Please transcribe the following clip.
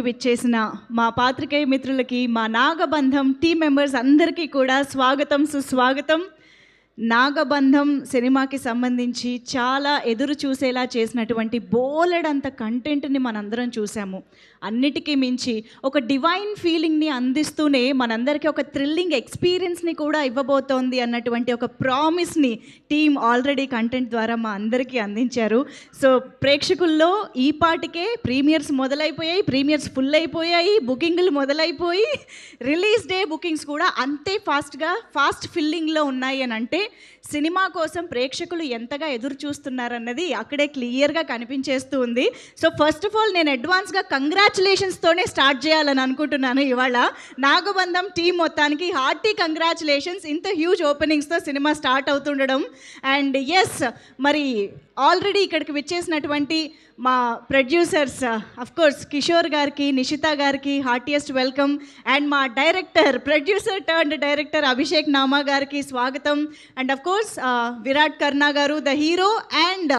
విచ్చేసిన మా పాత్రికేయ మిత్రులకి, మా నాగబంధం టీం మెంబర్స్ అందరికీ కూడా స్వాగతం, సుస్వాగతం. నాగబంధం సినిమాకి సంబంధించి చాలా ఎదురు చూసేలా చేసినటువంటి బోలెడంత కంటెంట్ని మనందరం చూసాము. అన్నిటికీ మించి ఒక డివైన్ ఫీలింగ్ని అందిస్తూనే మనందరికీ ఒక థ్రిల్లింగ్ ఎక్స్పీరియన్స్ని కూడా ఇవ్వబోతోంది అన్నటువంటి ఒక ప్రామిస్ని టీం ఆల్రెడీ కంటెంట్ ద్వారా మా అందరికీ అందించారు. సో ప్రేక్షకుల్లో ఈ పాటికే ప్రీమియర్స్ మొదలైపోయాయి, ప్రీమియర్స్ ఫుల్ అయిపోయాయి, బుకింగ్లు మొదలైపోయి రిలీజ్ డే బుకింగ్స్ కూడా అంతే ఫాస్ట్ ఫిల్లింగ్లో ఉన్నాయి అని అంటే సినిమా కోసం ప్రేక్షకులు ఎంతగా ఎదురు చూస్తున్నారన్నది అక్కడే క్లియర్గా కనిపించేస్తూ ఉంది. సో ఫస్ట్ ఆఫ్ ఆల్ నేను అడ్వాన్స్గా కంగ్రాచులేషన్స్తోనే స్టార్ట్ చేయాలని అనుకుంటున్నాను. ఇవాళ నాగబంధం టీం మొత్తానికి హార్టీ కంగ్రాచులేషన్స్. ఇంత హ్యూజ్ ఓపెనింగ్స్తో సినిమా స్టార్ట్ అవుతుండడం. అండ్ ఎస్, మరి ఆల్రెడీ ఇక్కడికి విచ్చేసినటువంటి మా ప్రొడ్యూసర్స్ కోర్స్ కిషోర్ గారికి, నిషిత గారికి హార్టియెస్ట్ వెల్కమ్. అండ్ మా producer turned director Abhishek Nama గారికి స్వాగతం. అండ్ కోర్స్ విరాట్ కర్నా గారు ద హీరో, అండ్